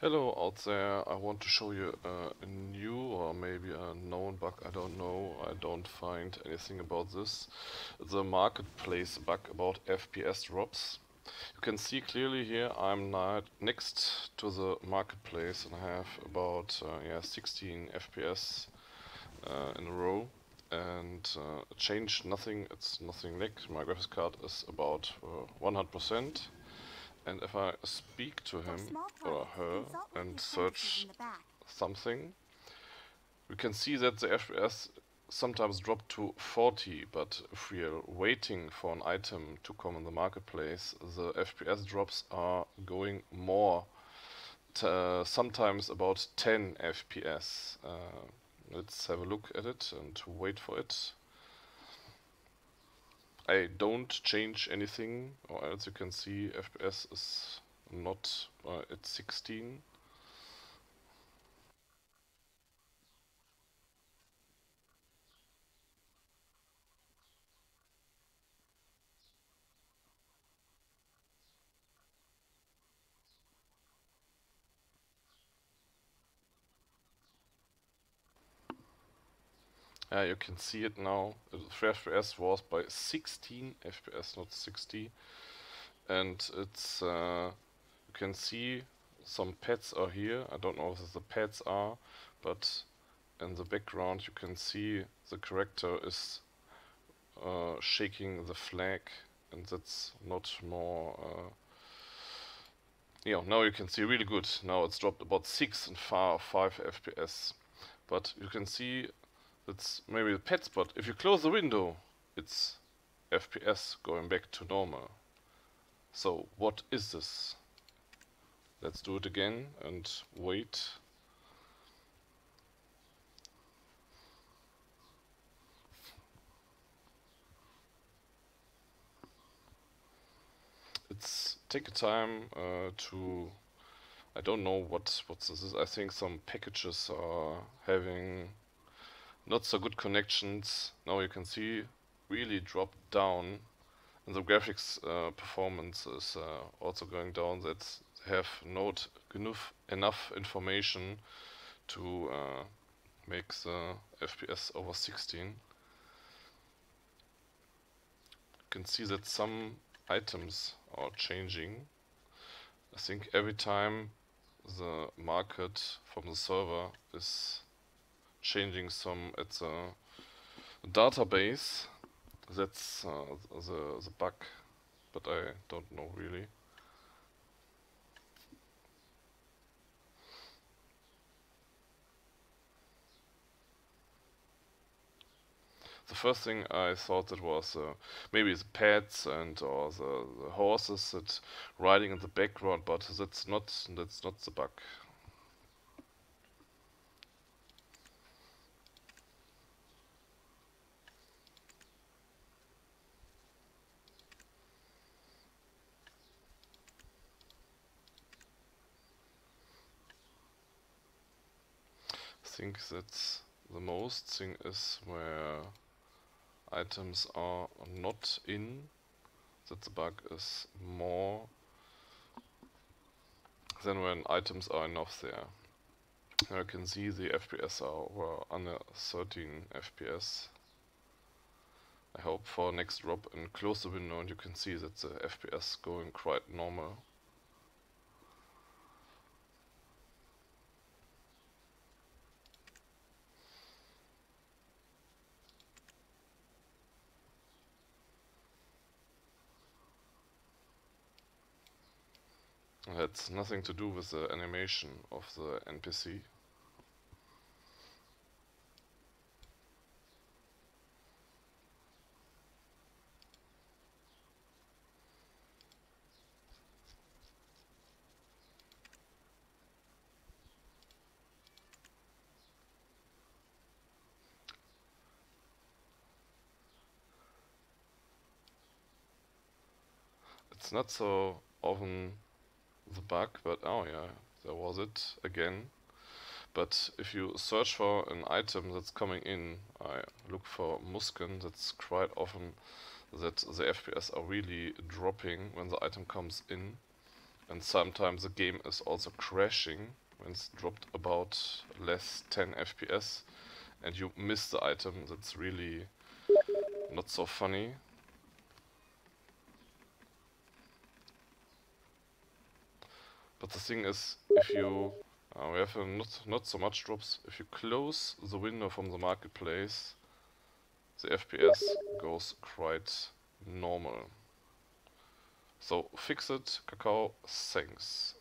Hello out there, I want to show you a new or maybe a known bug, I don't know, I don't find anything about this. The marketplace bug about FPS drops. You can see clearly here I'm not next to the marketplace and I have about 16 FPS in a row and changed nothing, it's nothing leaked. My graphics card is about 100%. And if I speak to For him small or products, her consult with the and apprentices search in the back. something, we can see that the FPS sometimes drop to 40, but if we are waiting for an item to come in the marketplace, the FPS drops are going more, sometimes about 10 FPS. Let's have a look at it and wait for it. I don't change anything, or as you can see, FPS is not at 16. You can see it now. The FPS was by 16 FPS, not 60. And it's, you can see some pads are here. I don't know if the pads are, but in the background you can see the character is shaking the flag, and that's not more. Yeah, now you can see really good. Now it's dropped about 6 and 5 FPS. But you can see it's maybe the pet spot. If you close the window, it's FPS going back to normal. So what is this? Let's do it again and wait. It's take a time to. I don't know what this is. I think some packages are having not so good connections. Now you can see really drop down, and the graphics performance is also going down. That have not enough information to make the FPS over 16. You can see that some items are changing. I think every time the market from the server is changing some at the database, that's the bug, but I don't know really. The first thing I thought it was maybe the pets and or the horses that riding in the background, but that's not the bug. I think that's the most thing is where items are not in, that the bug is more than when items are enough there. Now you can see the FPS are under 13 FPS. I hope for next drop and close the window and you can see that the FPS going quite normal. That's nothing to do with the animation of the NPC. It's not so often the bug, but oh yeah, there was it again. But if you search for an item that's coming in, I look for Musken, that's quite often that the FPS are really dropping when the item comes in. And sometimes the game is also crashing when it's dropped about less 10 FPS and you miss the item. That's really not so funny. But the thing is, if you we have not so much drops. If you close the window from the marketplace, the FPS goes quite normal. So fix it, Kakao. Thanks.